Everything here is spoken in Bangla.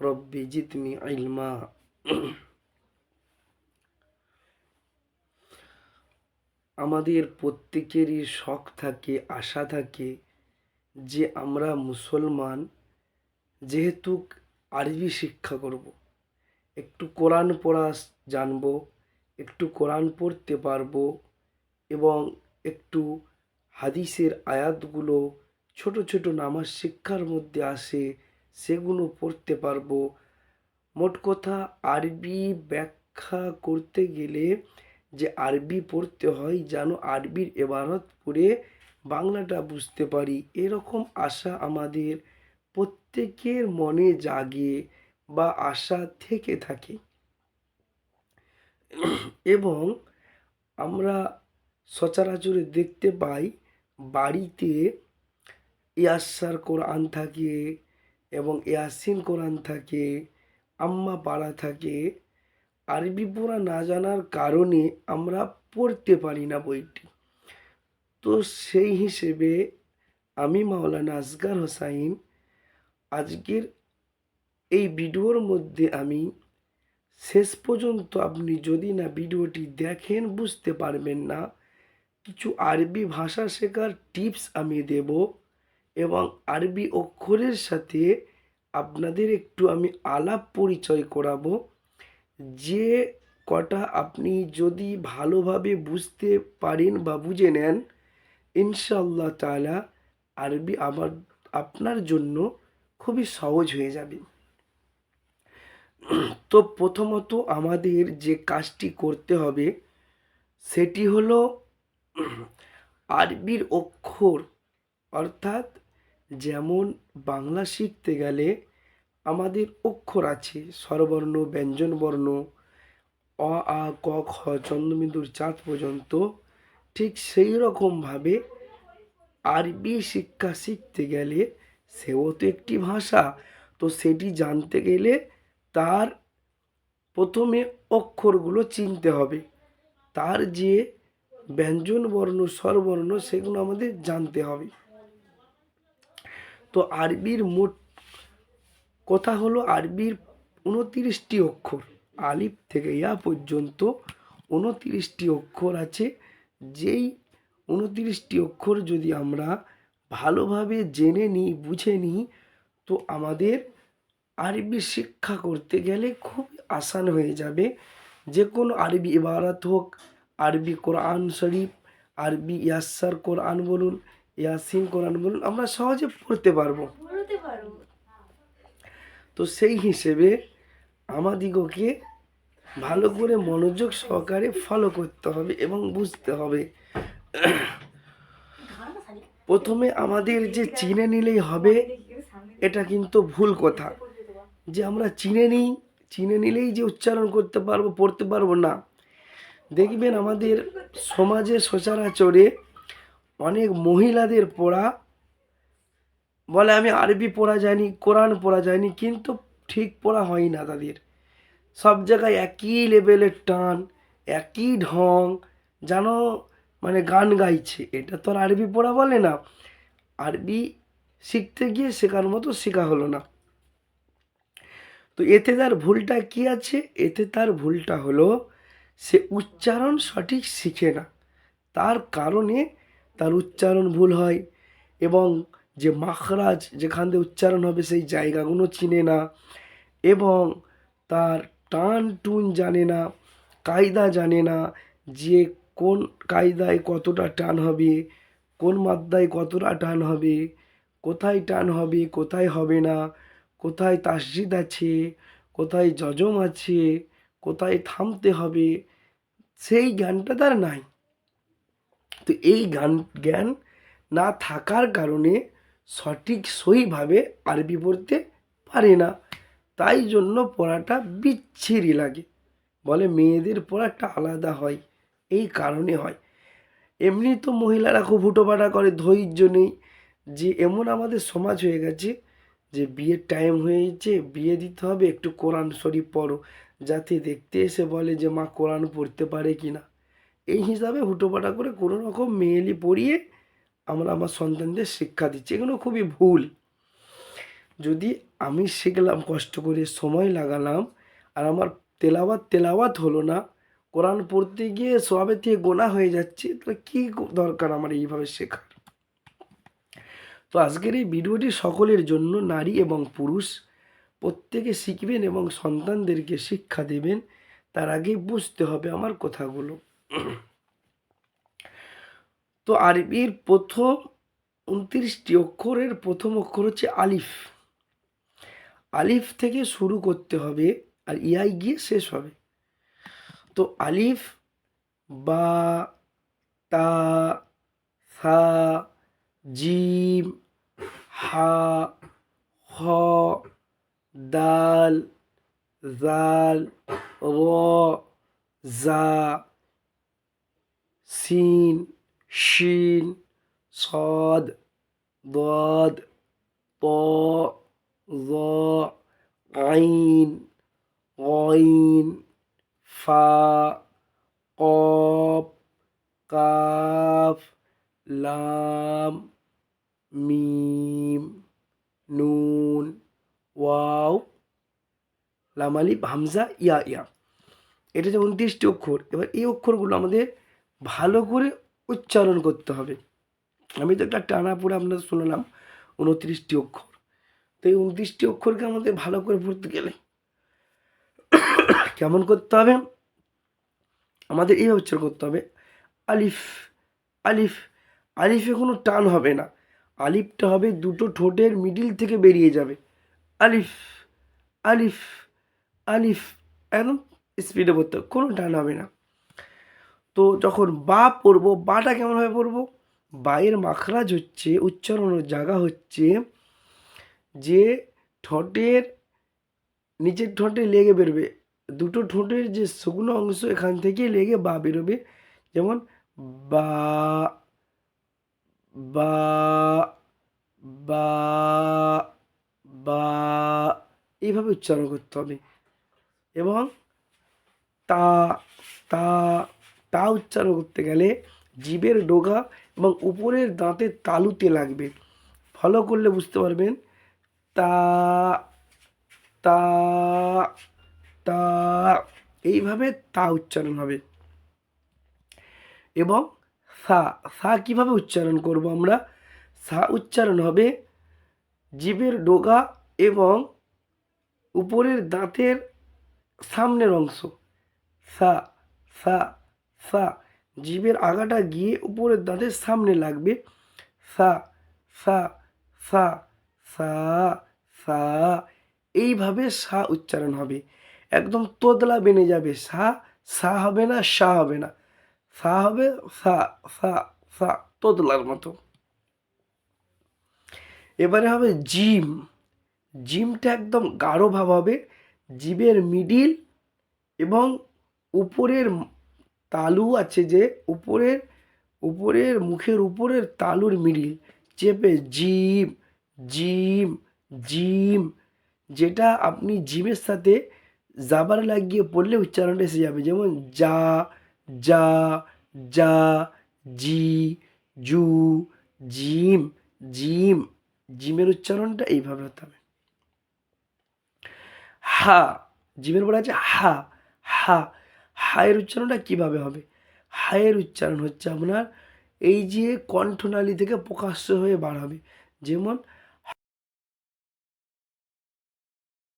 রব্বি জিদনি ইলমা। আমাদের প্রত্যেকেরই শখ থাকে, আশা থাকে যে আমরা মুসলমান, যেহেতু আরবি শিক্ষা করব, একটু কোরআন পড়া জানবো, একটু কোরআন পড়তে পারবো এবং একটু হাদিসের আয়াতগুলো ছোট ছোট নামাজ শিক্ষার মধ্যে আসে সেগুলো পড়তে পারবো। মোট কথা আরবি ব্যাখ্যা করতে গেলে যে আরবি পড়তে হয় যেন আরবির এবারত পড়ে বাংলাটা বুঝতে পারি, এরকম আশা আমাদের প্রত্যেকের মনে জাগে বা আশা থেকে থাকে। এবং আমরা সচরাচর দেখতে পাই বাড়িতে ইয়াসার কোরআন থাকে এবং ইয়াসিন কোরআন থাকে, আম্মা পাড়া থাকে। আরবি পড়া না জানার কারণে আমরা পড়তে পারি না বইটি। তো সেই হিসেবে আমি মাওলানা আসগার হোসাইন আজকের এই ভিডিওর মধ্যে আমি শেষ পর্যন্ত, আপনি যদি না ভিডিওটি দেখেন বুঝতে পারবেন না, কিছু আরবি ভাষা শেখার টিপস আমি দেব এবং আরবি অক্ষরের সাথে আপনাদের একটু আমি আলাপ পরিচয় করাবো। যে কটা আপনি যদি ভালোভাবে বুঝতে পারেন বা বুঝে নেন, ইনশাআল্লাহ তাআলা আরবি আপনার জন্য খুবই সহজ হয়ে যাবে। তো প্রথমত আমাদের যে কাজটি করতে হবে সেটি হলো আরবির অক্ষর, অর্থাৎ যেমন বাংলা শিখতে গেলে আমাদের অক্ষর আছে স্বরবর্ণ, ব্যঞ্জনবর্ণ, অ আ ক খ চন্দ্রবিন্দুর চাঁদ পর্যন্ত। ঠিক সেই রকমভাবে আরবি শিক্ষা শিখতে গেলে সেও তো একটি ভাষা, তো সেটি জানতে গেলে তার প্রথমে অক্ষরগুলো চিনতে হবে, তার যে ব্যঞ্জনবর্ণ স্বরবর্ণ সেগুলো আমাদের জানতে হবে। তো আরবির মোট কথা হলো আরবির 29টি অক্ষর, আলিফ থেকে ইয়া পর্যন্ত 29টি অক্ষর আছে। যেই 29টি অক্ষর যদি আমরা ভালোভাবে জেনে নিই, বুঝে নিই, তো আমাদের আরবি শিক্ষা করতে গেলে খুব আসান হয়ে যাবে। যে কোনো আরবি ইবারত হোক, আরবি কোরআন শরীফ, আরবি ইয়াসার কোরআন বলুন, ইয়াসিন কোরআন বলুন, আমরা সহজে পড়তে পারবো। তো সেই হিসেবে আমাদিগকে ভালো করে মনোযোগ সহকারে ফলো করতে হবে এবং বুঝতে হবে। প্রথমে আমাদের যে চিনে নিলেই হবে এটা কিন্তু ভুল কথা, যে আমরা চিনে নিলেই যে উচ্চারণ করতে পারবো, পড়তে পারবো না। দেখবেন আমাদের সমাজে সচরাচরে অনেক মহিলাদের পড়া বলে আমি আরবি পড়া জানি, কোরআন পড়া জানি, কিন্তু ঠিক পড়া হয় না তাদের। সব জায়গায় একই লেভেলের টান, একই ঢং, যেন মানে গান গাইছে। এটা তো আর আরবি পড়া বলে না। আরবি শিখতে গিয়ে শেখার মতো শেখা হলো না। তো এতে তার ভুলটা কি আছে? এতে তার ভুলটা হলো সে উচ্চারণ সঠিক শিখে না, তার কারণে তার উচ্চারণ ভুল হয় এবং যে মাখরাজ, যেখান দিয়ে উচ্চারণ হবে সেই জায়গাগুলো চিনে না এবং তার টান টুন জানে না, কায়দা জানে না, যে কোন কায়দায় কতটা টান হবে, কোন মাত্রায় কতটা টান হবে, কোথায় টান হবে কোথায় হবে না, কোথায় তাসজিদ আছে, কোথায় জজম আছে, কোথায় থামতে হবে, সেই জ্ঞানটা তার নাই। তো এই জ্ঞান না থাকার কারণে সঠিক সহিভাবে আরবি পড়তে পারে না। তাই জন্য পড়াটা বিচ্ছিরি লাগে, বলে মেয়েদের পড়াটা আলাদা হয়, এই কারণে হয়। এমনি তো মহিলারা খুব হুটোপাটা করে, ধৈর্য নেই। যে এমন আমাদের সমাজ হয়ে গেছে যে বিয়ের টাইম হয়েছে, বিয়ে দিতে হবে, একটু কোরআন শরীফ পড়ো, যাতে দেখতে এসে বলে যে মা কোরআন পড়তে পারে কি না। এই হিসাবে হুটোপাটা করে কোনো রকম মেয়েলি পড়িয়ে আমরা আমার সন্তানদের শিক্ষা দিচ্ছি, এগুলো খুবই ভুল। যদি আমি শিখলাম কষ্ট করে সময় লাগালাম আর আমার তেলাওয়াত হলো না, কোরআন পড়তে গিয়ে সবের থেকে গোনা হয়ে যাচ্ছে, তাহলে কী দরকার আমার এইভাবে শেখার। তো আজকের এই ভিডিওটি সকলের জন্য, নারী এবং পুরুষ প্রত্যেকে শিখবেন এবং সন্তানদেরকে শিক্ষা দেবেন। তার আগে বুঝতে হবে আমার কথাগুলো। তো আরবির প্রথম 29টি অক্ষরের প্রথম অক্ষর হচ্ছে আলিফ। আলিফ থেকে শুরু করতে হবে আর ইয়ায় গিয়ে শেষ হবে। তো আলিফ, বা, তা, সা, জিম, হা, হ, দাল, জাল, র, জা, সিন, শিন, صاد, ضاد, ط, ظ, عين, غين, فا, قاف, কাফ, লাম, মিম, নুন, ওয়াও, লাম আলিফ হামজা ইয়া ইয়া। এটা যে 29টি অক্ষর। এবার এই অক্ষরগুলো আমাদের ভালো করে উচ্চারণ করতে হবে। আমি তো একটা টানা পড়ে আপনাদের শুনলাম 29টি অক্ষর। তো এই 29টি অক্ষরকে আমাদের ভালো করে পড়তে গেলে কেমন করতে হবে? আমাদের এইভাবে উচ্চারণ করতে হবে, আলিফ, আলিফ। আলিফে কোনো টান হবে না, আলিফটা হবে দুটো ঠোঁটের মিডিল থেকে বেরিয়ে যাবে। আলিফ, আলিফ, আলিফ, একদম স্পিডে পড়তে হবে, কোনো টান হবে না। তো যখন বা পড়বো, বাটা কেমনভাবে পড়বো? বায়ের মাখরাজ হচ্ছে, উচ্চারণের জায়গা হচ্ছে যে ঠোঁটের নিচের ঠোঁটে লেগে বেরোবে, দুটো ঠোঁটের যে শুকনো অংশ এখান থেকে লেগে বা বেরোবে। যেমন বা, বা, বা, বা, এইভাবে উচ্চারণ করতে হবে। এবং তা, তা, তা উচ্চারণ করতে গেলে জিভের ডগা এবং উপরের দাঁতের তালুতে লাগবে। ফলো করলে বুঝতে পারবেন। তা, তা, তা, এইভাবে তা উচ্চারণ হবে। এবং সা, সা কীভাবে উচ্চারণ করব আমরা? সা উচ্চারণ হবে জিভের ডগা এবং উপরের দাঁতের সামনের অংশ। সা, সা, সা, জিভের আগাটা গিয়ে উপরের দাঁতের সামনে লাগবে। সা, সা, সা, সা, সা, এইভাবে সা উচ্চারণ হবে। একদম তোতলা বেনে যাবে। সা, সা হবে না, সা হবে না, সা হবে সা, সা, সা, তোতলার মতো। এবারে হবে জিম। জিমটা একদম গাঢ় ভাব হবে, জিভের মিডিল এবং উপরের তালু আছে যে উপরের উপরের মুখের উপরের তালুর মিডিল চেপে জিম, জিম, জিম, যেটা আপনি জিমের সাথে জাবার লাগিয়ে পড়লে উচ্চারণটা এসে যাবে। যেমন যা, যা, যা, জি, জু, জিম, জিম। জিমের উচ্চারণটা এইভাবে হতে হবে। হা, জিমের পরে আছে হা, হা, হায়ের উচ্চারণটা কীভাবে হবে? হায়ের উচ্চারণ হচ্ছে আপনার এই যে কণ্ঠনালী থেকে প্রকাশ্য হয়ে বার হবে। যেমন